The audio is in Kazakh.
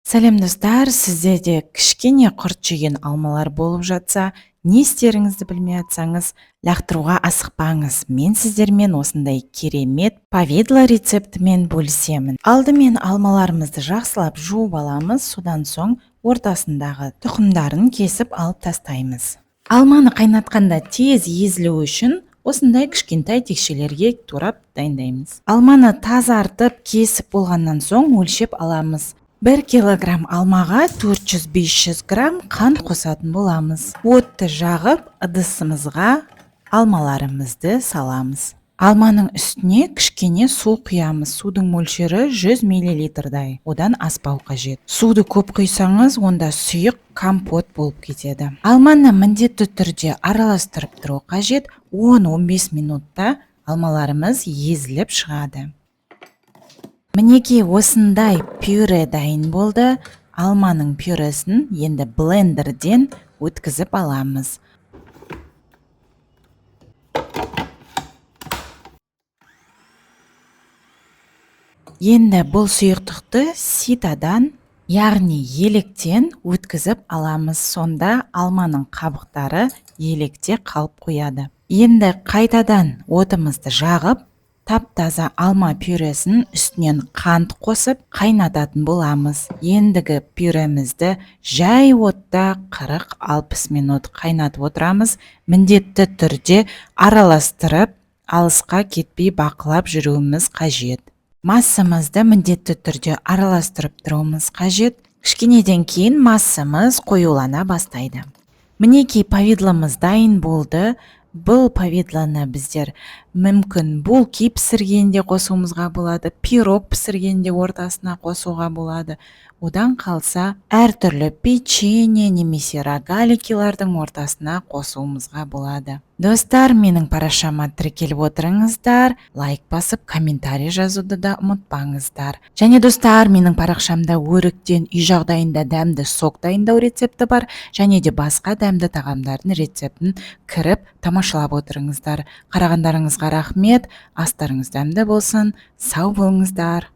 Сәлем достар, сіздерде кішкене құрт жеген алмалар болып жатса, не істеріңізді білмей жатсаңыз, лақтыруға асықпаңыз. Мен сіздермен осындай керемет повидло рецептімен бөлісемін. Алдымен алмаларымызды жақсылап жуып аламыз, содан соң ортасындағы тұқымдарын кесіп алып тастаймыз. Алманы қайнатқанда тез езілуі үшін осындай кішкентай текшелерге турап дайындаймыз. Алманы тазартып, кесіп болғаннан соң өлшеп аламыз. 1 килограмм алмаға 400-500 грамм қант қосатын боламыз. Отты жағып, ыдысымызға алмаларымызды саламыз. Алманың үстіне кішкене су құямыз. Судың мөлшері 100 мл-дай. Одан аспау қажет. Суды көп құйсаңыз, онда сұйық компот болып кетеді. Алманы міндетті түрде араластырып тұру қажет. 10-15 минутта алмаларымыз езіліп шығады. Мінекей осындай пюре дайын болды. Алманың пюресін енді блендерден өткізіп аламыз. Енді бұл сұйықтықты ситадан, яғни електен өткізіп аламыз. Сонда алманың қабықтары електе қалып қояды. Енді қайтадан отымызды жағып, тап-таза алма пюресін үстінен қант қосып қайнататын боламыз. Ендігі пюремізді жай отта 40-60 минут қайнатып отырамыз. Міндетті түрде араластырып, алысқа кетпей бақылап жүруіміз қажет. Массамызды міндетті түрде араластырып тұруымыз қажет. Кішкенеден кейін массамыз қоюлана бастайды. Мінекей повидломыз дайын болды. Бұл повидлоны біздер мүмкін булки пісіргенде қосуымызға болады, пирог пісіргенде ортасына қосуға болады. Одан қалса әртүрлі печенье немесе рогаликилардың ортасына қосуымызға болады. Достар, менің парақшама тіркеліп отырыңыздар, лайк басып, комментарий жазуды да ұмытпаңыздар. Және достар, менің парақшамда өріктен үй жағдайында дәмді сок дайындау рецепті бар, және де басқа дәмді тағамдардың рецептін кіріп тамашалап отырыңыздар. Қарағандарыңызға рахмет, астарыңыз дәмді болсын, сау болыңыздар.